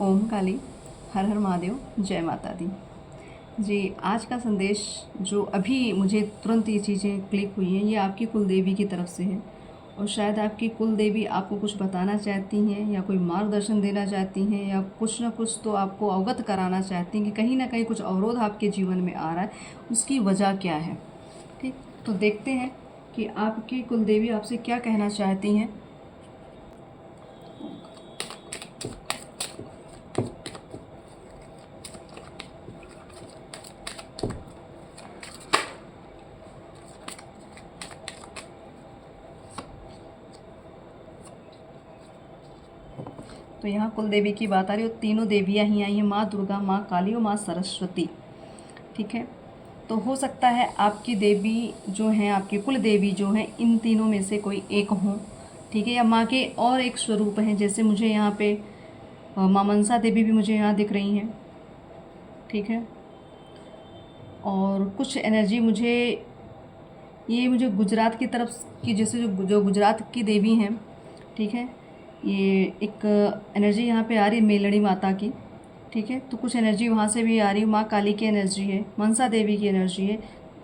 ओम काली, हर हर महादेव, जय माता दी। जी, आज का संदेश जो अभी मुझे तुरंत ये चीज़ें क्लिक हुई हैं, ये आपकी कुल देवी की तरफ से है। और शायद आपकी कुल देवी आपको कुछ बताना चाहती हैं, या कोई मार्गदर्शन देना चाहती हैं, या कुछ ना कुछ तो आपको अवगत कराना चाहती हैं कि कहीं ना कहीं कुछ अवरोध आपके जीवन में आ रहा है, उसकी वजह क्या है। ठीक, तो देखते हैं कि आपकी कुल देवी आपसे क्या कहना चाहती हैं। तो यहाँ कुल देवी की बात आ रही है, और तीनों देवियाँ ही आई हैं, माँ दुर्गा, माँ काली और माँ सरस्वती। ठीक है, तो हो सकता है आपकी देवी जो हैं, आपकी कुल देवी जो हैं, इन तीनों में से कोई एक हों। ठीक है, या माँ के और एक स्वरूप हैं, जैसे मुझे यहाँ पे माँ मनसा देवी भी मुझे यहाँ दिख रही हैं। ठीक है, और कुछ एनर्जी मुझे गुजरात की तरफ की, जैसे जो गुजरात की देवी हैं। ठीक है, ये एक एनर्जी यहाँ पे आ रही है मेलड़ी माता की। ठीक है, तो कुछ एनर्जी वहाँ से भी आ रही है। माँ काली की एनर्जी है, मनसा देवी की एनर्जी है,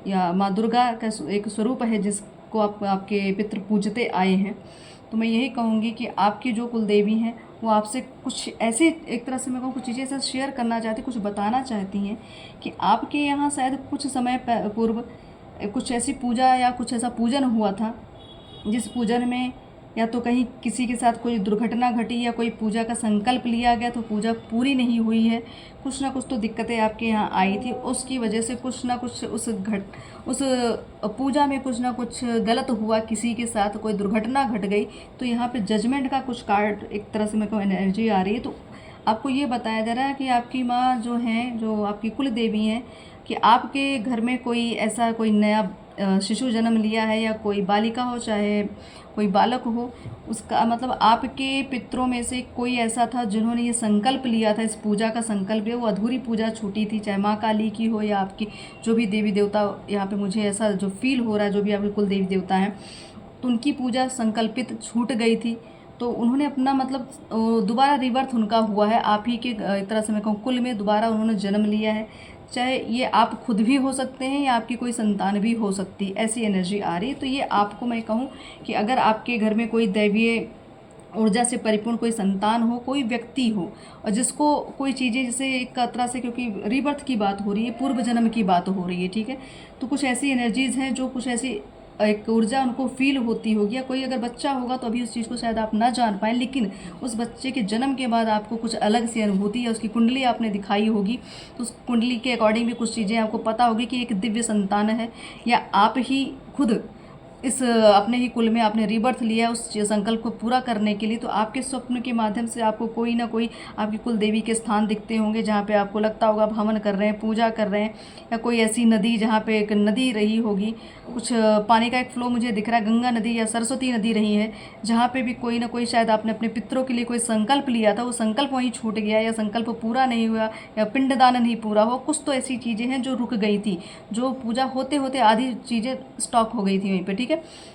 या माँ दुर्गा का एक स्वरूप है जिसको आपके पितृ पूजते आए हैं। तो मैं यही कहूँगी कि आपकी जो कुल देवी हैं वो आपसे कुछ ऐसे, एक तरह से मैं कहूँ, कुछ चीज़ें ऐसे शेयर करना चाहती, कुछ बताना चाहती हैं कि आपके यहाँ शायद कुछ समय पूर्व कुछ ऐसी पूजा या कुछ ऐसा पूजन हुआ था, जिस पूजन में या तो कहीं किसी के साथ कोई दुर्घटना घटी, या कोई पूजा का संकल्प लिया गया तो पूजा पूरी नहीं हुई है। कुछ ना कुछ तो दिक्कतें आपके यहाँ आई थी, उसकी वजह से कुछ ना कुछ उस पूजा में कुछ ना कुछ गलत हुआ, किसी के साथ कोई दुर्घटना घट गई। तो यहाँ पे जजमेंट का कुछ कार्ड, एक तरह से मेरे को एनर्जी आ रही है। तो आपको ये बताया जा रहा है कि आपकी माँ जो हैं, जो आपकी कुल देवी हैं, कि आपके घर में कोई ऐसा कोई नया शिशु जन्म लिया है, या कोई बालिका हो चाहे कोई बालक हो, उसका मतलब आपके पितरों में से कोई ऐसा था जिन्होंने ये संकल्प लिया था, इस पूजा का संकल्प लिया, वो अधूरी पूजा छूटी थी, चाहे माँ काली की हो या आपकी जो भी देवी देवता। यहाँ पे मुझे ऐसा जो फील हो रहा है, जो भी आपके कुल देवी देवता हैं, तो उनकी पूजा संकल्पित छूट गई थी। तो उन्होंने अपना मतलब दोबारा रिबर्थ उनका हुआ है, आप ही के एक तरह से मैं कहूँ कुल में दोबारा उन्होंने जन्म लिया है। चाहे ये आप खुद भी हो सकते हैं, या आपकी कोई संतान भी हो सकती है, ऐसी एनर्जी आ रही है। तो ये आपको मैं कहूँ कि अगर आपके घर में कोई दैवीय ऊर्जा से परिपूर्ण कोई संतान हो, कोई व्यक्ति हो, और जिसको कोई चीज़ें, जैसे एक तरह से, क्योंकि रीबर्थ की बात हो रही है, पूर्व जन्म की बात हो रही है। ठीक है, तो कुछ ऐसी एनर्जीज़ हैं, जो कुछ ऐसी एक ऊर्जा उनको फील होती होगी, या कोई अगर बच्चा होगा तो अभी उस चीज़ को शायद आप ना जान पाएँ, लेकिन उस बच्चे के जन्म के बाद आपको कुछ अलग सी अनुभूति, या उसकी कुंडली आपने दिखाई होगी, तो उस कुंडली के अकॉर्डिंग भी कुछ चीज़ें आपको पता होगी कि एक दिव्य संतान है, या आप ही खुद इस अपने ही कुल में आपने रीबर्थ लिया उस संकल्प को पूरा करने के लिए। तो आपके स्वप्न के माध्यम से आपको कोई ना कोई आपकी कुल देवी के स्थान दिखते होंगे, जहाँ पे आपको लगता होगा आप हवन कर रहे हैं, पूजा कर रहे हैं, या कोई ऐसी नदी जहाँ पे एक नदी रही होगी, कुछ पानी का एक फ्लो मुझे दिख रहा है, गंगा नदी या सरस्वती नदी रही है, जहाँ पे भी कोई ना कोई शायद आपने अपने पितरों के लिए कोई संकल्प लिया था, वो संकल्प वहीं छूट गया, या संकल्प पूरा नहीं हुआ, या पिंडदान नहीं पूरा हो। कुछ तो ऐसी चीज़ें हैं जो रुक गई थी, जो पूजा होते होते आधी चीज़ें स्टॉक हो गई थी वहीं पर। ठीक है,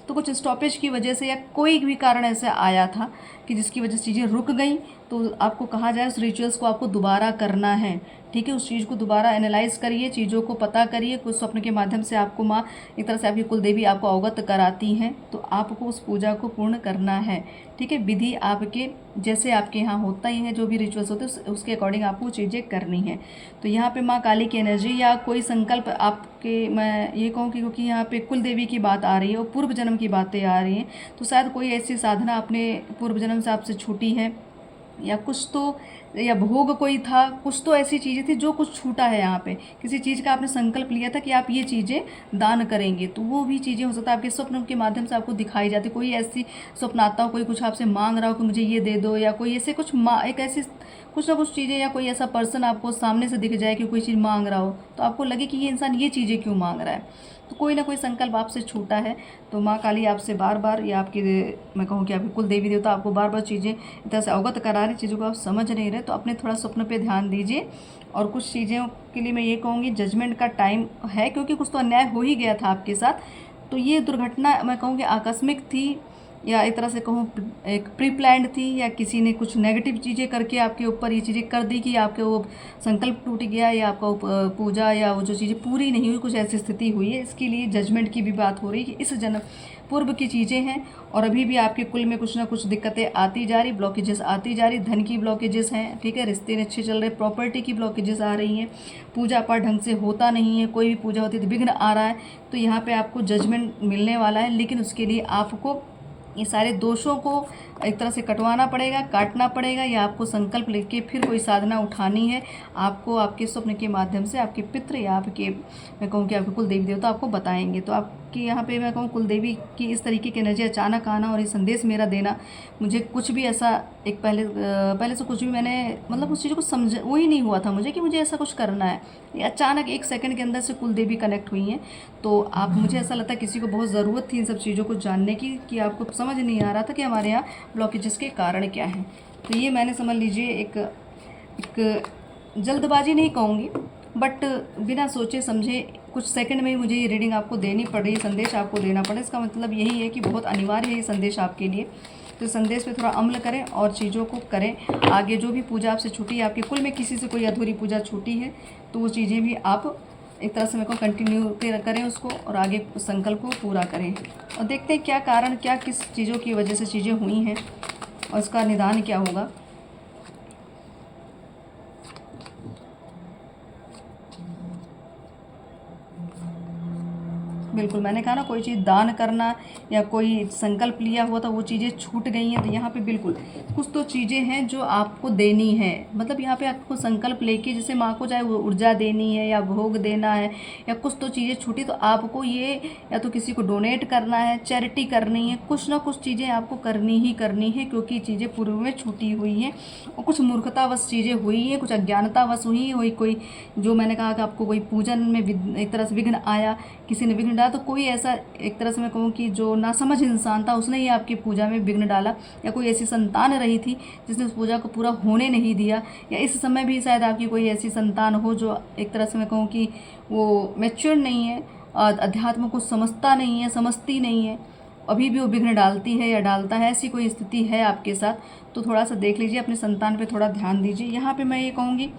तो कुछ स्टॉपेज की वजह से, या कोई भी कारण ऐसा आया था कि जिसकी वजह से चीज़ें रुक गई, तो आपको कहा जाए उस रिचुअल्स को आपको दोबारा करना है। ठीक है, उस चीज़ को दोबारा एनालाइज करिए, चीज़ों को पता करिए। कुछ स्वप्न के माध्यम से आपको माँ एक तरह से आपकी कुल देवी आपको अवगत कराती हैं, तो आपको उस पूजा को पूर्ण करना है। ठीक है, विधि आपके जैसे आपके यहाँ होता ही है, जो भी रिचुअल्स होते हैं उसके अकॉर्डिंग आपको चीज़ें करनी है। तो यहाँ पे माँ काली की एनर्जी, या कोई संकल्प आपके, मैं ये कहूँ कि क्योंकि यहाँ पे कुल देवी की बात आ रही है और पूर्व जन्म की बातें आ रही हैं, तो शायद कोई ऐसी साधना अपने पूर्व जन्म से आपसे छूटी है, या कुछ तो, या भोग कोई था, कुछ तो ऐसी चीज़ें थी जो कुछ छूटा है। यहाँ पे किसी चीज़ का आपने संकल्प लिया था कि आप ये चीज़ें दान करेंगे, तो वो भी चीज़ें हो सकता है आपके स्वप्न के माध्यम से आपको दिखाई जाती। कोई ऐसी स्वप्न आता हो, कोई कुछ आपसे मांग रहा हो कि मुझे ये दे दो, या कोई ऐसे कुछ एक ऐसी कुछ ना कुछ चीज़ें, या कोई ऐसा पर्सन आपको सामने से दिख जाए कि कोई चीज़ मांग रहा हो, तो आपको लगे कि ये इंसान ये चीज़ें क्यों मांग रहा है। तो कोई ना कोई संकल्प आपसे छूटा है, तो माँ काली आपसे बार बार, या आपकी, मैं कहूँ कि आपकी कुल देवी देवता आपको बार बार चीज़ें इस तरह से अवगत करा रही, चीज़ों को आप समझ नहीं रहे, तो अपने थोड़ा स्वप्न पे ध्यान दीजिए। और कुछ चीज़ों के लिए मैं ये कहूँगी, जजमेंट का टाइम है, क्योंकि कुछ तो अन्याय हो ही गया था आपके साथ। तो ये दुर्घटना मैं कहूँगी आकस्मिक थी, या एक तरह से कहूँ एक प्री प्लान्ड थी, या किसी ने कुछ नेगेटिव चीज़ें करके आपके ऊपर ये चीज़ें कर दी कि आपके वो संकल्प टूट गया, या आपका पूजा या वो जो चीज़ें पूरी नहीं हुई, कुछ ऐसी स्थिति हुई है। इसके लिए जजमेंट की भी बात हो रही है कि इस जन्म पूर्व की चीज़ें हैं और अभी भी आपके कुल में कुछ ना कुछ दिक्कतें आती जा रही, ब्लॉकेजेस आती जा रही, धन की ब्लॉकेजेस हैं, ठीक है, रिश्ते अच्छे चल रहे, प्रॉपर्टी की ब्लॉकेजेस आ रही हैं, पूजा पाठ ढंग से होता नहीं है, कोई भी पूजा होती है तो विघ्न आ रहा है। तो यहाँ पे आपको जजमेंट मिलने वाला है, लेकिन उसके लिए आपको ये सारे दोषों को एक तरह से कटवाना पड़ेगा, काटना पड़ेगा, या आपको संकल्प लेके फिर कोई साधना उठानी है। आपको आपके स्वप्न के माध्यम से आपके पितृ या आपके, मैं कहूँ कि आपके कुल देवी देवता आपको बताएंगे। तो आपकी यहाँ पे मैं कहूँ कुल देवी की इस तरीके की एनर्जी अचानक आना और ये संदेश मेरा देना, मुझे कुछ भी ऐसा एक पहले से कुछ भी मैंने मतलब उस चीज़ को समझ वो ही नहीं हुआ था मुझे कि मुझे ऐसा कुछ करना है। ये अचानक 1 सेकंड के अंदर से कुल देवी कनेक्ट हुई हैं। तो आप, मुझे ऐसा लगता है किसी को बहुत ज़रूरत थी इन सब चीज़ों को जानने की, कि आपको समझ नहीं आ रहा था कि हमारे यहाँ ब्लॉकेजेस के कारण क्या हैं। तो ये मैंने समझ लीजिए एक जल्दबाजी नहीं कहूँगी, बट बिना सोचे समझे कुछ सेकंड में ही मुझे ये रीडिंग आपको देनी पड़ रही है, संदेश आपको देना पड़े। इसका मतलब यही है कि बहुत अनिवार्य है ये संदेश आपके लिए। तो संदेश पे थोड़ा अमल करें और चीज़ों को करें। आगे जो भी पूजा आपसे छूटी है, आपके कुल में किसी से कोई अधूरी पूजा छूटी है, तो वो चीज़ें भी आप एक तरह से मेरे को कंटिन्यू करें उसको, और आगे संकल्प को पूरा करें। और देखते हैं क्या कारण, क्या किस चीज़ों की वजह से चीज़ें हुई हैं और इसका निदान क्या होगा। बिल्कुल, मैंने कहा ना, कोई चीज़ दान करना या कोई संकल्प लिया हुआ था वो चीज़ें छूट गई हैं। तो यहाँ पे बिल्कुल कुछ तो चीज़ें हैं जो आपको देनी है। मतलब यहाँ पे आपको संकल्प लेके, जैसे माँ को चाहे वो ऊर्जा देनी है या भोग देना है, या कुछ तो चीज़ें छूटी, तो आपको ये या तो किसी को डोनेट करना है, चैरिटी करनी है, कुछ ना कुछ चीज़ें आपको करनी ही करनी है, क्योंकि चीज़ें पूर्व में छूटी हुई हैं और कुछ मूर्खतावश चीज़ें हुई हैं, कुछ अज्ञानतावश हुई हुई कोई, जो मैंने कहा कि आपको कोई पूजन में एक तरह से विघ्न आया, किसी ने विघ्न डाला, तो कोई ऐसा एक तरह से मैं कहूँ कि जो नासमझ इंसान था उसने ही आपकी पूजा में विघ्न डाला, या कोई ऐसी संतान रही थी जिसने उस पूजा को पूरा होने नहीं दिया, या इस समय भी शायद आपकी कोई ऐसी संतान हो जो एक तरह से मैं कहूँ कि वो मैच्योर नहीं है, अध्यात्म को समझता नहीं है, समझती नहीं है, अभी भी वो विघ्न डालती है या डालता है, ऐसी कोई स्थिति है आपके साथ, तो थोड़ा सा देख लीजिए, अपने संतान पे थोड़ा ध्यान दीजिए। यहाँ पे मैं ये कहूँगी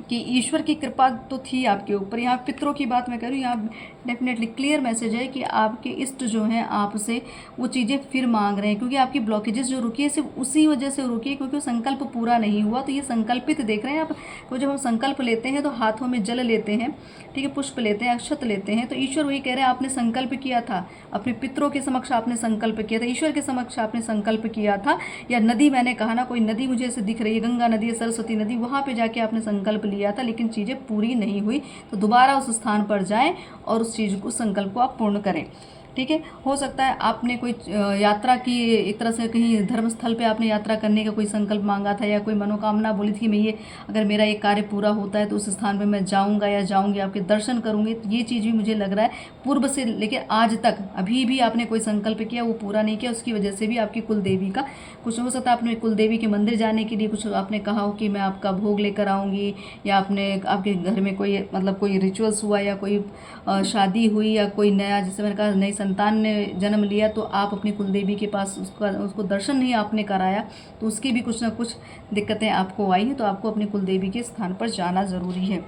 कि ईश्वर की कृपा तो थी आपके ऊपर। यहाँ पितरों की बात मैं कह रही हूँ, यहाँ डेफिनेटली क्लियर मैसेज है कि आपके इष्ट जो हैं आपसे वो चीज़ें फिर मांग रहे हैं, क्योंकि आपकी ब्लॉकेजेस जो रुकी है सिर्फ उसी वजह से रुकी है क्योंकि वो संकल्प पूरा नहीं हुआ। तो ये संकल्पित देख रहे हैं आप, तो जब हम संकल्प लेते हैं तो हाथों में जल लेते हैं, ठीक है, पुष्प लेते हैं, अक्षत लेते हैं, तो ईश्वर वही कह रहे हैं आपने संकल्प किया था, अपने पितरों के समक्ष आपने संकल्प किया था, ईश्वर के समक्ष आपने संकल्प किया था, या नदी, मैंने कहा ना कोई नदी मुझे ऐसे दिख रही है, गंगा नदी, सरस्वती नदी, वहाँ पे जाके आपने संकल्प लिया था, लेकिन चीज़ें पूरी नहीं हुई। तो दोबारा उस स्थान पर जाएं और उस चीज़ को, संकल्प को आप पूर्ण करें, ठीक है। हो सकता है आपने कोई यात्रा की, एक तरह से कहीं धर्म स्थल पे आपने यात्रा करने का कोई संकल्प मांगा था, या कोई मनोकामना बोली थी मैं ये, अगर मेरा ये कार्य पूरा होता है तो उस स्थान पे मैं जाऊंगा या जाऊंगी, आपके दर्शन करूंगी। तो ये चीज़ भी मुझे लग रहा है पूर्व से लेकर आज तक अभी भी आपने कोई संकल्प किया वो पूरा नहीं किया, उसकी वजह से भी आपकी कुल देवी का कुछ हो सकता है। आपने कुल देवी के मंदिर जाने के लिए कुछ आपने कहा हो कि मैं आपका भोग लेकर आऊँगी, या आपने आपके घर में कोई मतलब कोई रिचुअल्स हुआ, या कोई शादी हुई, या कोई नया, जैसे मैंने कहा नई संतान ने जन्म लिया, तो आप अपनी कुल देवी के पास उसको दर्शन नहीं आपने कराया, तो उसकी भी कुछ ना कुछ दिक्कतें आपको आई हैं। तो आपको अपनी कुल देवी के स्थान पर जाना ज़रूरी है।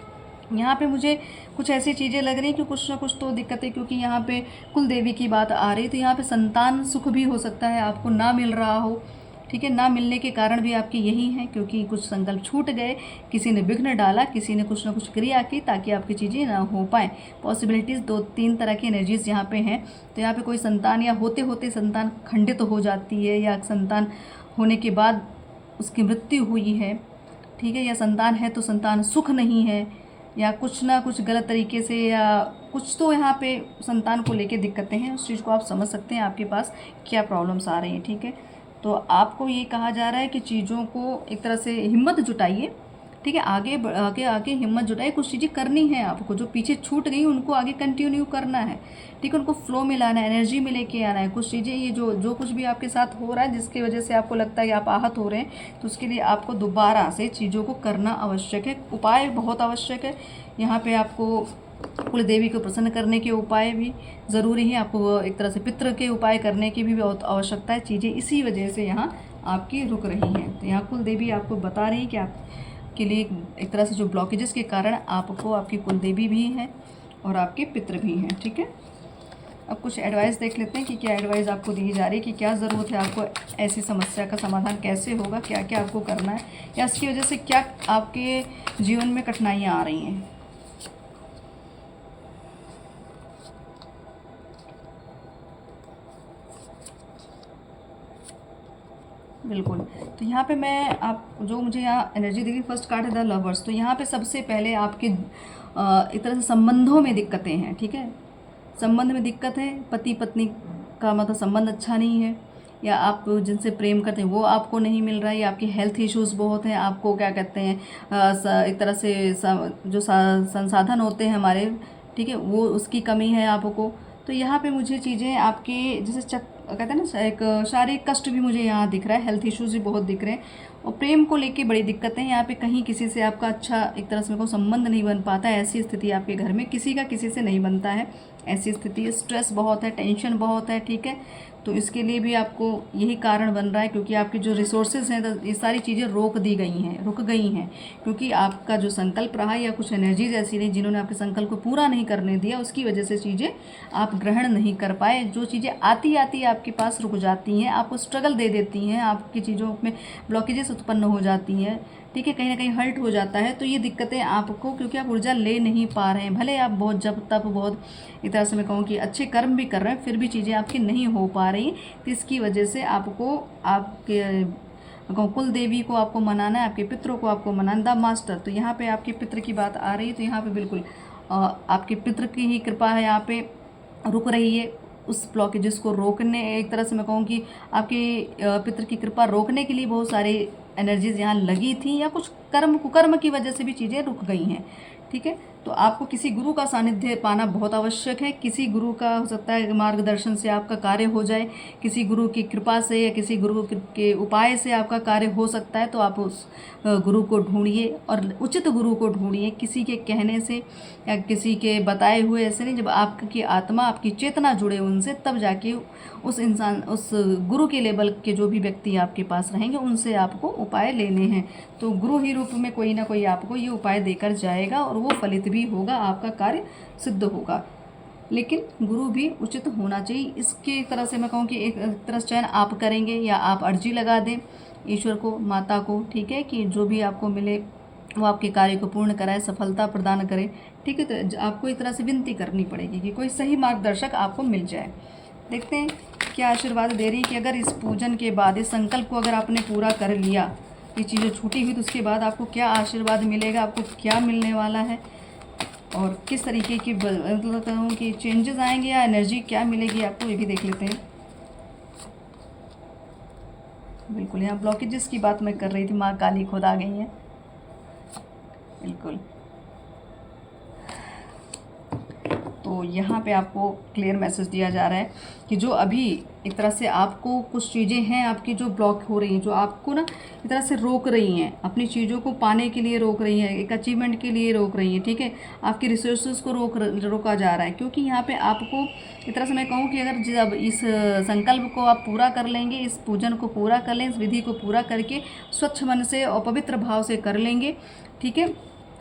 यहाँ पे मुझे कुछ ऐसी चीज़ें लग रही कि कुछ ना कुछ तो दिक्कतें, क्योंकि यहाँ पे कुल देवी की बात आ रही, तो यहाँ पे संतान सुख भी हो सकता है आपको ना मिल रहा हो, ठीक है। ना मिलने के कारण भी आपके यही हैं, क्योंकि कुछ संकल्प छूट गए, किसी ने विघ्न डाला, किसी ने कुछ ना कुछ क्रिया की ताकि आपकी चीज़ें ना हो पाएँ। पॉसिबिलिटीज़ 2-3 तरह की एनर्जीज़ यहाँ पे हैं। तो यहाँ पे कोई संतान, या होते होते संतान खंडित हो जाती है, या संतान होने के बाद उसकी मृत्यु हुई है, ठीक है, या संतान है तो संतान सुख नहीं है, या कुछ ना कुछ गलत तरीके से, या कुछ तो यहाँ पे संतान को लेके दिक्कतें हैं। उस चीज़ को आप समझ सकते हैं आपके पास क्या प्रॉब्लम्स आ रही हैं, ठीक है। तो आपको ये कहा जा रहा है कि चीज़ों को एक तरह से हिम्मत जुटाइए, ठीक है, आगे आगे आगे हिम्मत जुटाइए, कुछ चीज़ें करनी है आपको, जो पीछे छूट गई उनको आगे कंटिन्यू करना है, ठीक है, उनको फ्लो में लाना है, एनर्जी में लेके आना है। कुछ चीज़ें ये जो कुछ भी आपके साथ हो रहा है जिसकी वजह से आपको लगता है कि आप आहत हो रहे हैं, तो उसके लिए आपको दोबारा से चीज़ों को करना आवश्यक है, उपाय बहुत आवश्यक है। यहाँ पे आपको कुल देवी को प्रसन्न करने के उपाय भी ज़रूरी हैं, आपको एक तरह से पितृ के उपाय करने की भी बहुत आवश्यकता है। चीज़ें इसी वजह से यहाँ आपकी रुक रही हैं। तो यहाँ कुल देवी आपको बता रही है कि आपके लिए एक तरह से जो ब्लॉकेजेस के कारण आपको आपकी कुल देवी भी हैं और आपके पितृ भी हैं। ठीक है, अब कुछ एडवाइस देख लेते हैं कि क्या एडवाइस आपको दी जा रही है, कि क्या ज़रूरत है आपको, ऐसी समस्या का समाधान कैसे होगा, क्या क्या आपको करना है, या इसकी वजह से क्या आपके जीवन में कठिनाइयाँ आ रही हैं। बिल्कुल, तो यहाँ पे मैं आप जो मुझे यहाँ एनर्जी दिख रही, फर्स्ट कार्ड है द लवर्स। तो यहाँ पे सबसे पहले आपके एक तरह से संबंधों में दिक्कतें हैं। ठीक है, संबंध में दिक्कत है, पति पत्नी का मतलब संबंध अच्छा नहीं है, या आप जिनसे प्रेम करते हैं वो आपको नहीं मिल रहा है, या आपके हेल्थ इश्यूज़ बहुत हैं, आपको क्या कहते हैं एक तरह से जो संसाधन होते हैं हमारे, ठीक है, वो उसकी कमी है आपको। तो यहाँ पे मुझे चीज़ें आपके जैसे कहते हैं ना, एक शारीरिक कष्ट भी मुझे यहाँ दिख रहा है, हेल्थ इश्यूज़ भी बहुत दिख रहे हैं, और प्रेम को लेके बड़ी दिक्कतें हैं यहाँ पे। कहीं किसी से आपका अच्छा एक तरह से मेरे को संबंध नहीं बन पाता है, ऐसी स्थिति आपके घर में किसी का किसी से नहीं बनता है, ऐसी स्थिति। स्ट्रेस बहुत है, टेंशन बहुत है। ठीक है, तो इसके लिए भी आपको यही कारण बन रहा है, क्योंकि आपके जो रिसोर्सेज हैं ये सारी चीज़ें रुक गई हैं, क्योंकि आपका जो संकल्प रहा या कुछ एनर्जीज ऐसी रही जिन्होंने आपके संकल्प को पूरा नहीं करने दिया, उसकी वजह से चीज़ें आप ग्रहण नहीं कर पाए। जो चीज़ें आती आती आपके पास रुक जाती हैं, आपको स्ट्रगल दे देती हैं, आपकी चीज़ों में ब्लॉकेजेस उत्पन्न हो जाती हैं। ठीक है, कहीं ना कहीं हर्ट हो जाता है। तो ये दिक्कतें आपको, क्योंकि आप ऊर्जा ले नहीं पा रहे हैं, भले आप बहुत जब तक बहुत एक तरह से मैं कहूँ कि अच्छे कर्म भी कर रहे हैं, फिर भी चीज़ें आपकी नहीं हो पा रही। तो इसकी वजह से आपको आपके कुल देवी को आपको मनाना है, आपके पितरों को आपको मनाना। द मास्टर, तो यहाँ पे आपके पितृ की बात आ रही है, तो यहाँ पे बिल्कुल आपके पितृ की ही कृपा है, यहाँ पे रुक रही है उस ब्लॉकेजेस को रोकने। एक तरह से मैं कहूँ कि आपके पितृ की कृपा रोकने के लिए बहुत सारी एनर्जीज यहाँ लगी थी, या कुछ कुकर्म की वजह से भी चीज़ें रुक गई हैं। ठीक है, तो आपको किसी गुरु का सानिध्य पाना बहुत आवश्यक है। किसी गुरु का हो सकता है मार्गदर्शन से आपका कार्य हो जाए, किसी गुरु की कृपा से या किसी गुरु के उपाय से आपका कार्य हो सकता है। तो आप उस गुरु को ढूंढिए, और उचित गुरु को ढूंढिए, किसी के कहने से या किसी के बताए हुए ऐसे नहीं। जब आपकी आत्मा, आपकी चेतना जुड़े उनसे, तब जाके उस गुरु के लेवल के जो भी व्यक्ति आपके पास रहेंगे उनसे आपको उपाय लेने हैं। तो गुरु ही रूप में कोई ना कोई आपको ये उपाय देकर जाएगा, और वो फलित भी होगा, आपका कार्य सिद्ध होगा। लेकिन गुरु भी उचित होना चाहिए। इसके तरह से मैं कहूँ कि एक तरह चयन आप करेंगे, या आप अर्जी लगा दें ईश्वर को, माता को, ठीक है, कि जो भी आपको मिले वो आपके कार्य को पूर्ण कराए, सफलता प्रदान करे। ठीक है, तो आपको एक तरह से विनती करनी पड़ेगी कि कोई सही मार्गदर्शक आपको मिल जाए। देखते हैं क्या आशीर्वाद दे रही है, कि अगर इस पूजन के बाद, इस संकल्प को अगर आपने पूरा कर लिया, ये चीज़ें छूटी हुई, तो उसके बाद आपको क्या आशीर्वाद मिलेगा, आपको क्या मिलने वाला है, और किस तरीके की मतलब कहूँ कि चेंजेस आएंगे या एनर्जी क्या मिलेगी आपको, ये भी देख लेते हैं। बिल्कुल, यहाँ ब्लॉकेजेस की बात मैं कर रही थी, माँ काली खुद आ गई हैं। बिल्कुल, तो यहाँ पे आपको क्लियर मैसेज दिया जा रहा है कि जो अभी एक तरह से आपको कुछ चीज़ें हैं आपकी जो ब्लॉक हो रही हैं, जो आपको ना एक तरह से रोक रही हैं, अपनी चीज़ों को पाने के लिए रोक रही हैं, एक अचीवमेंट के लिए रोक रही हैं। ठीक है, आपके रिसोर्सेज को रोका जा रहा है, क्योंकि यहाँ पे आपको एक तरह से मैं कहूँ कि अगर जब इस संकल्प को आप पूरा कर लेंगे, इस पूजन को पूरा कर लें, इस विधि को पूरा करके स्वच्छ मन से और पवित्र भाव से कर लेंगे, ठीक है,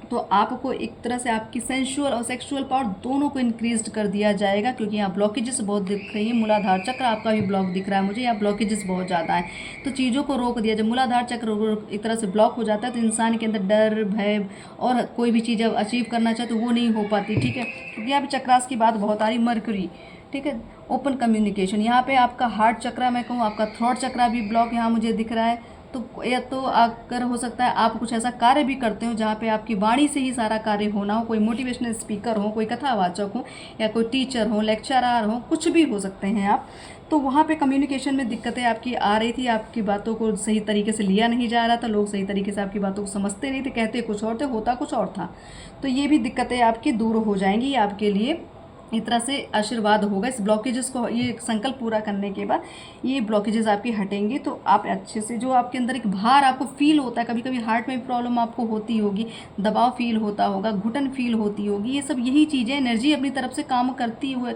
तो आपको एक तरह से आपकी सेंशुअल और सेक्सुअल पावर दोनों को इंक्रीज कर दिया जाएगा। क्योंकि यहाँ ब्लॉकेजेस बहुत दिख रही है, मूलाधार चक्र आपका भी ब्लॉक दिख रहा है मुझे, यहाँ ब्लॉकेजेस बहुत ज़्यादा है, तो चीज़ों को रोक दिया। जब मूलाधार चक्र एक तरह से ब्लॉक हो जाता है तो इंसान के अंदर डर, भय और कोई भी चीज़ अचीव करना चाहे तो वो नहीं हो पाती। ठीक है, क्योंकि यहाँ पे चक्रास की बात बहुत आ रही, मर्क्यूरी, ठीक है, ओपन कम्युनिकेशन। यहाँ पे आपका हार्ट चक्र, मैं कहूँ आपका थ्रोट चक्र भी ब्लॉक यहाँ मुझे दिख रहा है। तो या तो अगर हो सकता है आप कुछ ऐसा कार्य भी करते हो जहाँ पे आपकी वाणी से ही सारा कार्य होना हो, कोई मोटिवेशनल स्पीकर हो, कोई कथावाचक हो, या कोई टीचर हो, लेक्चरर हो, कुछ भी हो सकते हैं आप। तो वहाँ पे कम्युनिकेशन में दिक्कतें आपकी आ रही थी, आपकी बातों को सही तरीके से लिया नहीं जा रहा था, लोग सही तरीके से आपकी बातों को समझते नहीं थे, कहते कुछ और थे, होता कुछ और था। तो ये भी दिक्कतें आपकी दूर हो जाएंगी, आपके लिए एक तरह से आशीर्वाद होगा। इस ब्लॉकेजेस को, ये संकल्प पूरा करने के बाद ये ब्लॉकेजेस आपकी हटेंगे, तो आप अच्छे से, जो आपके अंदर एक भार आपको फील होता है, कभी कभी हार्ट में प्रॉब्लम आपको होती होगी, दबाव फील होता होगा, घुटन फील होती होगी, ये सब यही चीज़ें एनर्जी अपनी तरफ से काम करती हुए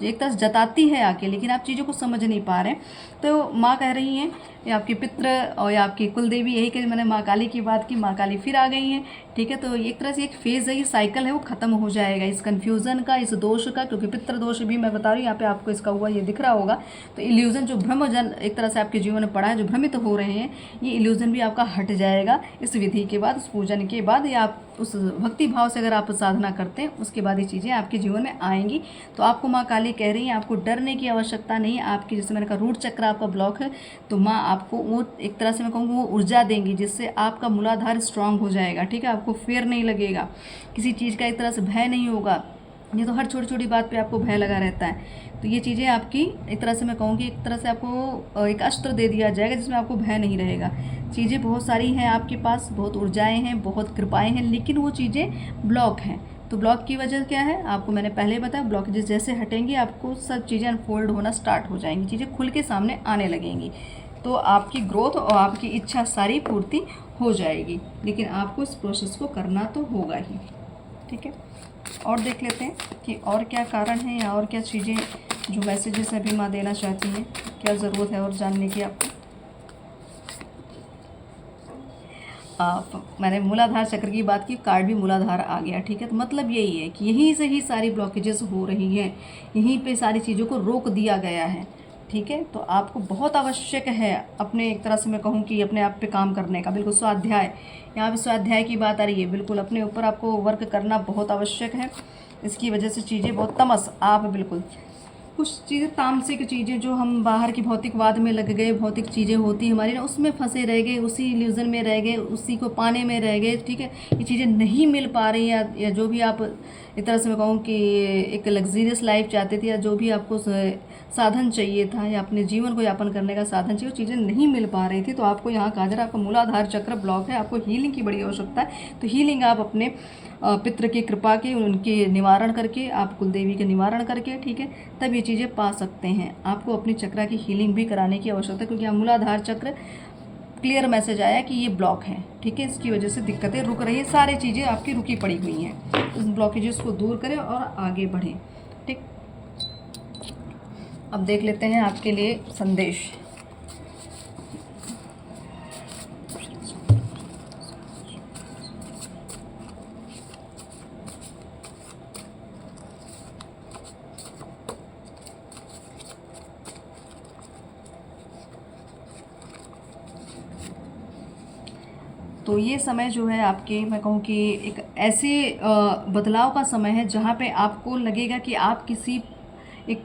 एक तरह से जताती है आके, लेकिन आप चीज़ों को समझ नहीं पा रहे हैं। तो माँ कह रही हैं, या आपके पितृ और या आपकी कुल देवी, यही कि मैंने माँ काली की बात की, माँ काली फिर आ गई हैं। ठीक है, तो एक तरह से एक फेज़ है, ये साइकिल है, वो ख़त्म हो जाएगा इस कन्फ्यूज़न का, इस दोष का, क्योंकि पितृ दोष भी मैं बता रही हूँ, यहाँ पे आपको इसका हुआ ये दिख रहा होगा। तो इल्यूज़न जो भ्रमजन एक तरह से आपके जीवन में पड़ा है, जो भ्रमित हो रहे हैं, ये इल्यूज़न भी आपका हट जाएगा इस विधि के बाद, उस पूजन के बाद, या आप उस भक्ति भाव से अगर आप साधना करते हैं, उसके बाद ये चीज़ें आपके जीवन में आएंगी। तो आपको माँ काली कह रही हैं, आपको डरने की आवश्यकता नहीं है। आपकी, जैसे मैंने कहा, रूट चक्र आपका ब्लॉक है, तो माँ आपको वो एक तरह से मैं कहूँगी वो ऊर्जा देंगी, जिससे आपका मूलाधार स्ट्रांग हो जाएगा। ठीक है, आपको फेयर नहीं लगेगा, किसी चीज़ का एक तरह से भय नहीं होगा। ये तो हर छोटी छोटी बात पे आपको भय लगा रहता है, तो ये चीज़ें आपकी एक तरह से मैं कहूँगी, एक तरह से आपको एक अस्त्र दे दिया जाएगा जिसमें आपको भय नहीं रहेगा। चीज़ें बहुत सारी हैं आपके पास, बहुत ऊर्जाएँ हैं, बहुत कृपाएँ हैं, लेकिन वो चीज़ें ब्लॉक हैं। तो ब्लॉक की वजह क्या है, आपको मैंने पहले बताया, ब्लॉकेजेस जैसे हटेंगे, आपको सब चीज़ें अनफोल्ड होना स्टार्ट हो जाएंगी, चीज़ें खुल के सामने आने लगेंगी, तो आपकी ग्रोथ और आपकी इच्छा सारी पूर्ति हो जाएगी। लेकिन आपको इस प्रोसेस को करना तो होगा ही। ठीक है, और देख लेते हैं कि और क्या कारण है, या और क्या चीज़ें जो मैसेजेस अभी माँ देना चाहती हैं, क्या ज़रूरत है और जानने की आपको। मैंने मूलाधार चक्र की बात की, कार्ड भी मूलाधार आ गया। ठीक है, तो मतलब यही है कि यहीं से ही सारी ब्लॉकेजेस हो रही हैं, यहीं पे सारी चीज़ों को रोक दिया गया है। ठीक है, तो आपको बहुत आवश्यक है अपने, एक तरह से मैं कहूँ कि अपने आप पे काम करने का। बिल्कुल स्वाध्याय, यहाँ पे स्वाध्याय की बात आ रही है, बिल्कुल अपने ऊपर आपको वर्क करना बहुत आवश्यक है। इसकी वजह से चीज़ें बहुत तमस, आप बिल्कुल कुछ चीज़ें तामसिक चीज़ें, जो हम बाहर की भौतिकवाद में लग गए, भौतिक चीज़ें होती हमारी ना, उसमें फंसे रह गए, उसी इल्यूज़न में रह गए, उसी को पाने में रह गए। ठीक है, ये चीज़ें नहीं मिल पा रही, या जो भी आप एक तरह से मैं कहूँ कि एक लग्जीरियस लाइफ चाहते थे, या जो भी आपको साधन चाहिए था, या अपने जीवन को यापन करने का साधन चाहिए, वो चीज़ें नहीं मिल पा रही थी। तो आपको यहाँ कहा जा रहा है, आपका मूलाधार चक्र ब्लॉक है, आपको हीलिंग की बड़ी आवश्यकता है। तो हीलिंग आप अपने पितृ की कृपा के, उनके निवारण करके, आप कुलदेवी के निवारण करके, ठीक है, तब ये चीज़ें पा सकते हैं। आपको अपनी चक्र की हीलिंग भी कराने की आवश्यकता है, क्योंकि मूलाधार चक्र क्लियर मैसेज आया कि ये ब्लॉक है। ठीक है, इसकी वजह से दिक्कतें रुक रही है, सारी चीज़ें आपकी रुकी पड़ी हुई हैं। उस ब्लॉकेजेस को दूर करें और आगे बढ़ें। ठीक, अब देख लेते हैं आपके लिए संदेश। तो ये समय जो है आपके, मैं कहूँ कि एक ऐसे बदलाव का समय है जहाँ पे आपको लगेगा कि आप किसी एक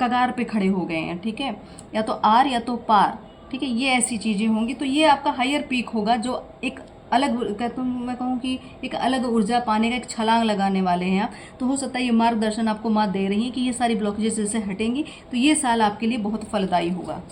कगार पे खड़े हो गए हैं। ठीक है, या तो आर या तो पार। ठीक है, ये ऐसी चीज़ें होंगी। तो ये आपका हायर पीक होगा, जो एक अलग, कहता हूँ मैं कहूँ कि एक अलग ऊर्जा पाने का एक छलांग लगाने वाले हैं आप। तो हो सकता है ये मार्गदर्शन आपको माँ दे रही है कि ये सारी ब्लॉकेजेस जैसे हटेंगी, तो ये साल आपके लिए बहुत फलदायी होगा।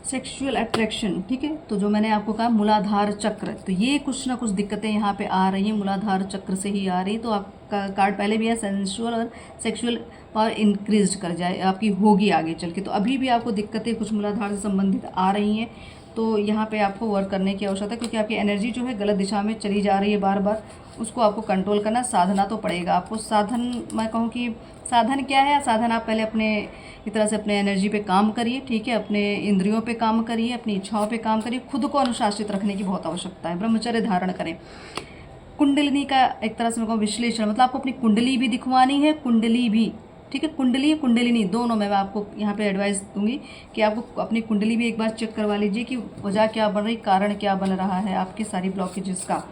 सेक्सुअल अट्रैक्शन, ठीक है, तो जो मैंने आपको कहा मूलाधार चक्र, तो ये कुछ ना कुछ दिक्कतें यहाँ पे आ रही हैं, मूलाधार चक्र से ही आ रही। तो आपका कार्ड पहले भी है, सेंसुअल और सेक्सुअल पावर इंक्रीज कर जाए आपकी होगी आगे चल के। तो अभी भी आपको दिक्कतें कुछ मूलाधार से संबंधित आ रही हैं, तो यहाँ पे आपको वर्क करने की आवश्यकता है, क्योंकि आपकी एनर्जी जो है गलत दिशा में चली जा रही है बार बार, उसको आपको कंट्रोल करना, साधना तो पड़ेगा आपको। साधन, मैं कहूँ कि साधन क्या है, साधन आप पहले अपने एक तरह से अपने एनर्जी पे काम करिए। ठीक है, अपने इंद्रियों पे काम करिए, अपनी इच्छाओं पे काम करिए, खुद को अनुशासित रखने की बहुत आवश्यकता है। ब्रह्मचर्य धारण करें। कुंडलिनी का एक तरह से मैं कहूँ विश्लेषण, मतलब आपको अपनी कुंडली भी दिखवानी है, कुंडली भी, ठीक है, कुंडली कुंडलिनी दोनों मैं आपको यहाँ पे एडवाइस दूंगी कि आपको अपनी कुंडली भी एक बार चेक करवा लीजिए कि वजह क्या बन रही, कारण क्या बन रहा है आपकी सारी ब्लॉकेजेस का।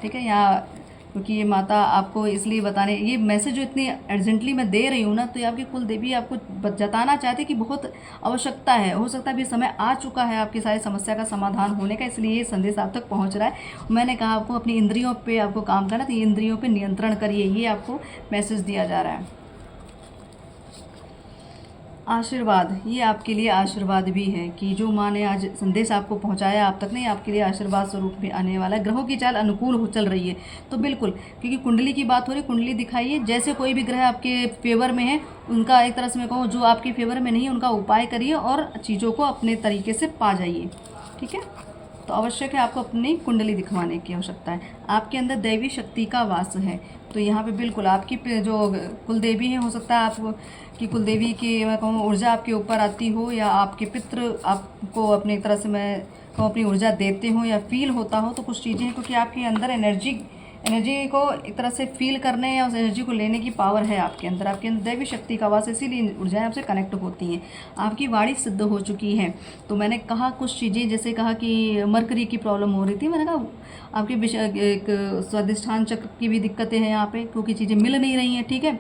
ठीक है, यहाँ क्योंकि ये माता आपको इसलिए बताने, ये मैसेज जो इतनी अर्जेंटली मैं दे रही हूँ ना, तो ये आपकी कुल देवी आपको जताना चाहती है कि बहुत आवश्यकता है। हो सकता है अभी समय आ चुका है आपकी सारी समस्या का समाधान होने का, इसलिए ये संदेश आप तक पहुँच रहा है। मैंने कहा आपको अपनी इंद्रियों पे आपको काम करना, तो ये इंद्रियों पे नियंत्रण करिए, ये आपको मैसेज दिया जा रहा है। आशीर्वाद, ये आपके लिए आशीर्वाद भी है कि जो माँ ने आज संदेश आपको पहुंचाया आप तक नहीं, आपके लिए आशीर्वाद स्वरूप भी आने वाला है। ग्रहों की चाल अनुकूल हो चल रही है तो बिल्कुल, क्योंकि कुंडली की बात हो रही, कुंडली दिखाइए, जैसे कोई भी ग्रह आपके फेवर में है उनका, एक तरह से मैं कहूँ जो आपके फेवर में नहीं है उनका उपाय करिए और चीज़ों को अपने तरीके से पा जाइए। ठीक है, तो आवश्यक है आपको अपनी कुंडली दिखवाने की आवश्यकता है। आपके अंदर दैवी शक्ति का वास है, तो यहाँ पे बिल्कुल आपकी जो कुल देवी है, हो सकता है आप कि कुल देवी की मैं कहूँ ऊर्जा आपके ऊपर आती हो, या आपके पितृ आपको अपनी तरह से मैं कहूँ अपनी ऊर्जा देते हो या फील होता हो, तो कुछ चीज़ें हैं क्योंकि आपके अंदर एनर्जी को एक तरह से फील करने या उस एनर्जी को लेने की पावर है आपके अंदर दैवी शक्ति का वास, इसीलिए ऊर्जाएं आपसे कनेक्ट होती हैं। आपकी वाणी सिद्ध हो चुकी है। तो मैंने कहा कुछ चीज़ें, जैसे कहा कि मरकरी की प्रॉब्लम हो रही थी, मैंने कहा आपके एक स्वादिष्ठान चक्र की भी दिक्कतें हैं यहाँ पे, क्योंकि चीज़ें मिल नहीं रही हैं। ठीक है,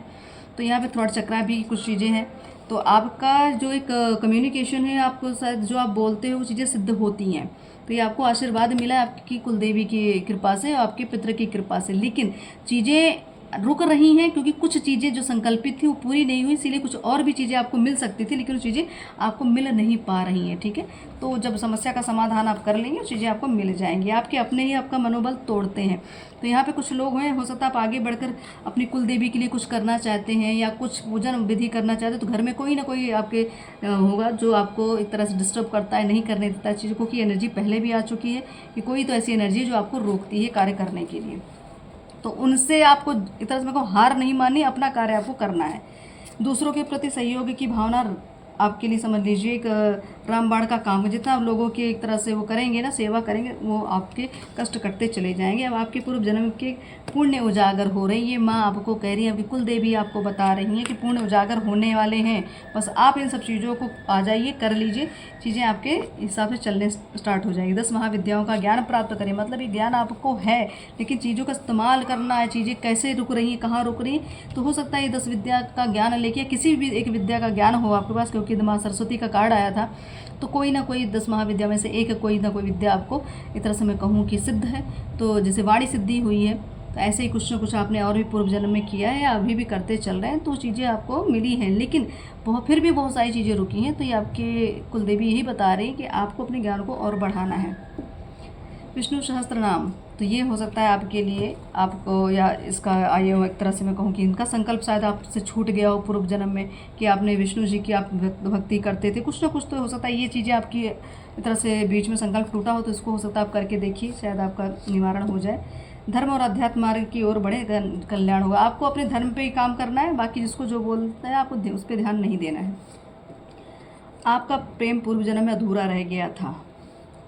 तो यहाँ पे थ्रॉट चक्रा भी कुछ चीज़ें हैं। तो आपका जो एक कम्युनिकेशन है, आपको शायद जो आप बोलते हो वो चीज़ें सिद्ध होती हैं। तो ये आपको आशीर्वाद मिला है आपकी कुलदेवी की कृपा से और आपके पितृ की कृपा से, लेकिन चीज़ें रुक रही हैं क्योंकि कुछ चीज़ें जो संकल्पित थी वो पूरी नहीं हुई, इसीलिए कुछ और भी चीज़ें आपको मिल सकती थी लेकिन वो चीज़ें आपको मिल नहीं पा रही हैं। ठीक है, तो जब समस्या का समाधान आप कर लेंगे चीज़ें आपको मिल जाएंगी। आपके अपने ही आपका मनोबल तोड़ते हैं। तो यहाँ पे कुछ लोग हैं, हो सकता है आप आगे बढ़कर अपनी कुल देवी के लिए कुछ करना चाहते हैं या कुछ पूजन विधि करना चाहते हैं, तो घर में कोई ना कोई आपके होगा जो आपको एक तरह से डिस्टर्ब करता है, नहीं करने देता है चीज़ों को, कि एनर्जी पहले भी आ चुकी है कि कोई तो ऐसी एनर्जी जो आपको रोकती है कार्य करने के लिए। तो उनसे आपको एक तरह से मेरे को हार नहीं माननी, अपना कार्य आपको करना है। दूसरों के प्रति सहयोग की भावना आपके लिए समझ लीजिए एक रामबाण का काम है। जितना आप लोगों की एक तरह से वो करेंगे ना, सेवा करेंगे, वो आपके कष्ट कटते चले जाएंगे। अब आपके पूर्व जन्म के पुण्य उजागर हो रहे हैं, ये माँ आपको कह रही है, आपकी कुल देवी आपको बता रही हैं कि पुण्य उजागर होने वाले हैं। बस आप इन सब चीज़ों को आ जाइए, कर लीजिए, चीज़ें आपके हिसाब से चलने स्टार्ट हो जाएगी। 10 महाविद्याओं का ज्ञान प्राप्त करें, मतलब ये ज्ञान आपको है लेकिन चीज़ों का इस्तेमाल करना है, चीज़ें कैसे रुक रही हैं, कहाँ रुक रही हैं। तो हो सकता है ये 10 विद्या का ज्ञान लेके किसी भी एक विद्या का ज्ञान हो आपके पास, क्योंकि माँ सरस्वती का कार्ड आया था, तो कोई ना कोई 10 महाविद्या में से एक कोई ना कोई विद्या आपको एक तरह से मैं कहूँ कि सिद्ध है। तो जैसे वाणी सिद्धि हुई है, तो ऐसे ही कुछ ना कुछ आपने और भी पूर्व जन्म में किया है या अभी भी करते चल रहे हैं, तो चीज़ें आपको मिली हैं, लेकिन फिर भी बहुत सारी चीज़ें रुकी हैं। तो ये आपके कुलदेवी यही बता रही है कि आपको अपने ज्ञान को और बढ़ाना है। विष्णु सहस्त्र नाम, तो ये हो सकता है आपके लिए, आपको या इसका आए हो एक तरह से मैं कहूँ कि इनका संकल्प शायद आपसे छूट गया हो पूर्व जन्म में कि आपने विष्णु जी की आप भक्ति करते थे, कुछ ना कुछ तो हो सकता है ये चीज़ें आपकी एक तरह से बीच में संकल्प टूटा हो, तो इसको हो सकता है आप करके देखिए, शायद आपका निवारण हो जाए। धर्म और अध्यात्म मार्ग की ओर बढ़े, कल्याण होगा। आपको अपने धर्म पे ही काम करना है, बाकी जिसको जो बोलता है आपको उस पर ध्यान नहीं देना है। आपका प्रेम पूर्व जन्म में अधूरा रह गया था,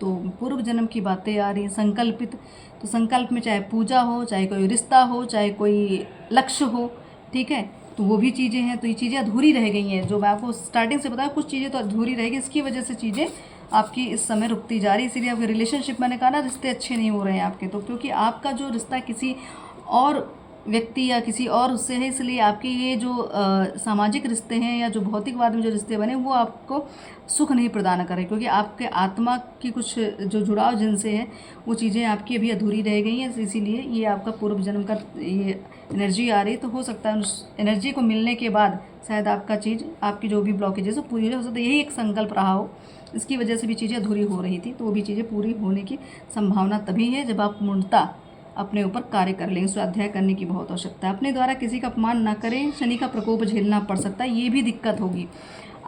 तो पूर्व जन्म की बातें आ रही हैं संकल्पित, तो संकल्प में चाहे पूजा हो, चाहे कोई रिश्ता हो, चाहे कोई लक्ष्य हो, ठीक है, तो वो भी चीज़ें हैं। तो ये चीज़ें अधूरी रह गई हैं, जो मैं आपको स्टार्टिंग से बताया, कुछ चीज़ें तो अधूरी रहेगी, इसकी वजह से चीज़ें आपकी इस समय रुकती जा रही है। इसीलिए आपके रिलेशनशिप, मैंने कहा ना, रिश्ते अच्छे नहीं हो रहे हैं आपके, तो क्योंकि आपका जो रिश्ता किसी और व्यक्ति या किसी और उससे है, इसलिए आपके ये जो सामाजिक रिश्ते हैं या जो भौतिकवाद में जो रिश्ते बने वो आपको सुख नहीं प्रदान करें, क्योंकि आपके आत्मा की कुछ जो जुड़ाव जिनसे है वो चीज़ें आपकी अभी अधूरी रह गई हैं। इसीलिए ये आपका पूर्व जन्म का ये एनर्जी आ रही है, तो हो सकता है उस एनर्जी को मिलने के बाद शायद आपका चीज़, आपकी जो भी ब्लॉकेजेस है पूरी हो सकता है, यही एक संकल्प रहा हो, इसकी वजह से भी चीज़ें अधूरी हो रही थी, तो वो भी चीज़ें पूरी होने की संभावना तभी है जब आप मूर्णता अपने ऊपर कार्य कर लेंगे। स्वाध्याय करने की बहुत आवश्यकता है। अपने द्वारा किसी का अपमान ना करें, शनि का प्रकोप झेलना पड़ सकता है, ये भी दिक्कत होगी।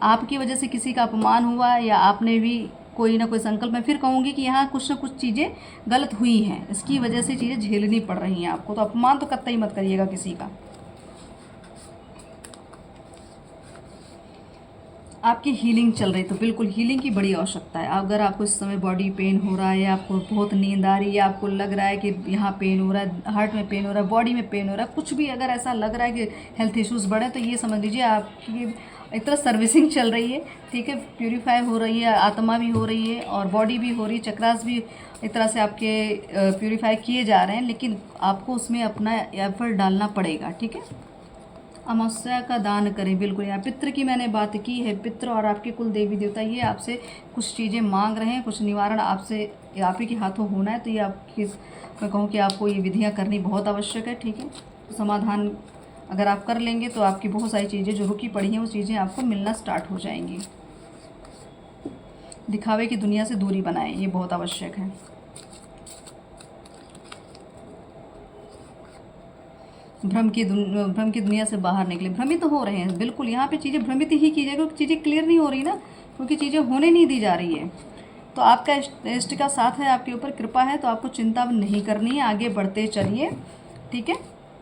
आपकी वजह से किसी का अपमान हुआ या आपने भी कोई ना कोई संकल्प, मैं फिर कहूँगी कि यहाँ कुछ ना कुछ चीज़ें गलत हुई हैं, इसकी वजह से चीज़ें झेलनी पड़ रही हैं आपको, तो अपमान तो कतई मत करिएगा किसी का। आपकी हीलिंग चल रही, तो बिल्कुल हीलिंग की बड़ी आवश्यकता है। अगर आपको इस समय बॉडी पेन हो रहा है या आपको बहुत नींद आ रही है या आपको लग रहा है कि यहाँ पेन हो रहा है, हार्ट में पेन हो रहा है, बॉडी में पेन हो रहा है, कुछ भी अगर ऐसा लग रहा है कि हेल्थ इश्यूज़ बढ़े, तो ये समझ लीजिए आपकी एक तरह सर्विसिंग चल रही है, ठीक है, प्यूरीफाई हो रही है, आत्मा भी हो रही है और बॉडी भी हो रही है, चक्रास भी एक तरह से आपके प्यूरीफाई किए जा रहे हैं, लेकिन आपको उसमें अपना एफर्ट डालना पड़ेगा, ठीक है। अमावस्या का दान करें, बिल्कुल। यहाँ पितृ की मैंने बात की है, पितृ और आपके कुल देवी देवता ये आपसे कुछ चीज़ें मांग रहे हैं, कुछ निवारण आपसे आप ही के हाथों होना है, तो ये आपकी, मैं कहूँ कि आपको ये विधियाँ करनी बहुत आवश्यक है, ठीक है। समाधान अगर आप कर लेंगे तो आपकी बहुत सारी चीज़ें जो रुकी पड़ी हैं वो चीज़ें आपको मिलना स्टार्ट हो जाएंगी। दिखावे की दुनिया से दूरी बनाएं, ये बहुत आवश्यक है। भ्रम की दुनिया से बाहर निकले। भ्रमित हो रहे हैं, बिल्कुल यहाँ पे चीज़ें भ्रमित ही कीजिएगा क्योंकि चीज़ें क्लियर नहीं हो रही ना, क्योंकि चीज़ें होने नहीं दी जा रही है। तो आपका इष्ट का साथ है, आपके ऊपर कृपा है, तो आपको चिंता नहीं करनी है, आगे बढ़ते चलिए, ठीक है,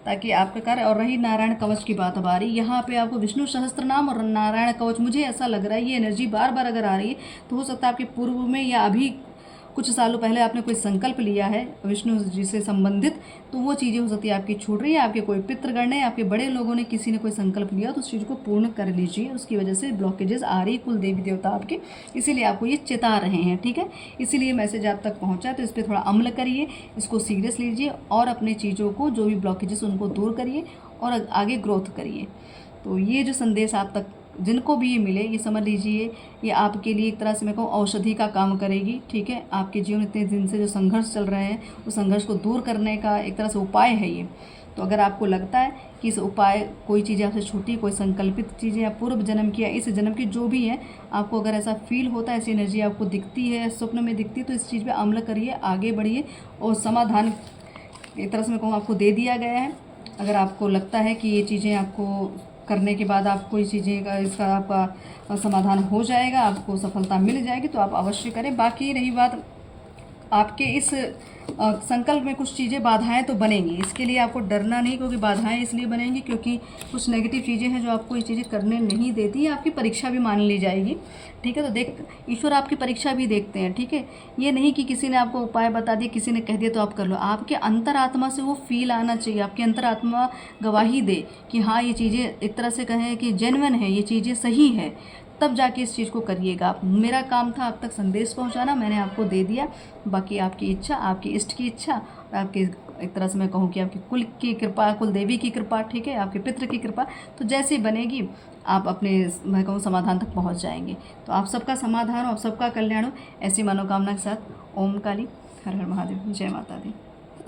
ताकि आपका कार्य। और रही नारायण कवच की बात अब आ रही, यहाँ पे आपको विष्णु सहस्त्र नाम और नारायण कवच, मुझे ऐसा लग रहा है ये एनर्जी बार बार अगर आ रही है तो हो सकता है आपके पूर्व में या अभी कुछ सालों पहले आपने कोई संकल्प लिया है विष्णु जी से संबंधित, तो वो चीज़ें हो सकती है आपकी छूट रही है। आपके कोई पितृगण ने, आपके बड़े लोगों ने, किसी ने कोई संकल्प लिया तो उस चीज़ को पूर्ण कर लीजिए। उसकी वजह से ब्लॉकेजेस आ रही कुल देवी देवता आपके, इसीलिए आपको ये चेता रहे हैं, ठीक है। इसीलिए मैसेज आप तक पहुँचा, तो इस पर थोड़ा अमल करिए, इसको सीरियस लीजिए और अपने चीज़ों को, जो भी ब्लॉकेजेस उनको दूर करिए और आगे ग्रोथ करिए। तो ये जो संदेश आप तक जिनको भी ये मिले, ये समझ लीजिए ये आपके लिए एक तरह से मैं कहूँ औषधि का काम करेगी, ठीक है। आपके जीवन इतने दिन से जो संघर्ष चल रहे हैं उस संघर्ष को दूर करने का एक तरह से उपाय है ये। तो अगर आपको लगता है कि इस उपाय, कोई चीज़ें आपसे छूटी, कोई संकल्पित चीज़ें या पूर्व जन्म की या इस जन्म की जो भी है, आपको अगर ऐसा फील होता है, ऐसी एनर्जी आपको दिखती है, स्वप्न में दिखती है, तो इस चीज़ पर अमल करिए, आगे बढ़िए और समाधान एक तरह से मैं कहूँ आपको दे दिया गया है। अगर आपको लगता है कि ये चीज़ें आपको करने के बाद आपको इस चीज़ें का, इसका आपका समाधान हो जाएगा, आपको सफलता मिल जाएगी, तो आप अवश्य करें। बाकी रही बात आपके इस संकल्प में, कुछ चीज़ें बाधाएं तो बनेंगी, इसके लिए आपको डरना नहीं, क्योंकि बाधाएं इसलिए बनेंगी क्योंकि कुछ नेगेटिव चीज़ें हैं जो आपको ये चीज़ें करने नहीं देती, आपकी परीक्षा भी मान ली जाएगी, ठीक है। तो देख, ईश्वर आपकी परीक्षा भी देखते हैं, ठीक है। ये नहीं कि किसी ने आपको उपाय बता दिया, किसी ने कह दिया तो आप कर लो, आपके अंतरात्मा से वो फील आना चाहिए, आपकी अंतरात्मा गवाही दे कि हाँ ये चीज़ें एक तरह से कहें कि जेन्युइन है, ये चीज़ें सही है, तब जाके इस चीज़ को करिएगा आप। मेरा काम था आप तक संदेश पहुंचाना, मैंने आपको दे दिया। बाकी आपकी इच्छा, आपकी इष्ट की इच्छा और आपकी एक तरह से मैं कहूँ कि आपकी कुल की कृपा, कुल देवी की कृपा, ठीक है, आपके पितृ की कृपा, तो जैसी बनेगी आप अपने मैं कहूँ समाधान तक पहुँच जाएंगे। तो आप सबका समाधान हो, आप सबका कल्याण हो, ऐसी मनोकामना के साथ ओम काली, हर हर महादेव, जय माता दी।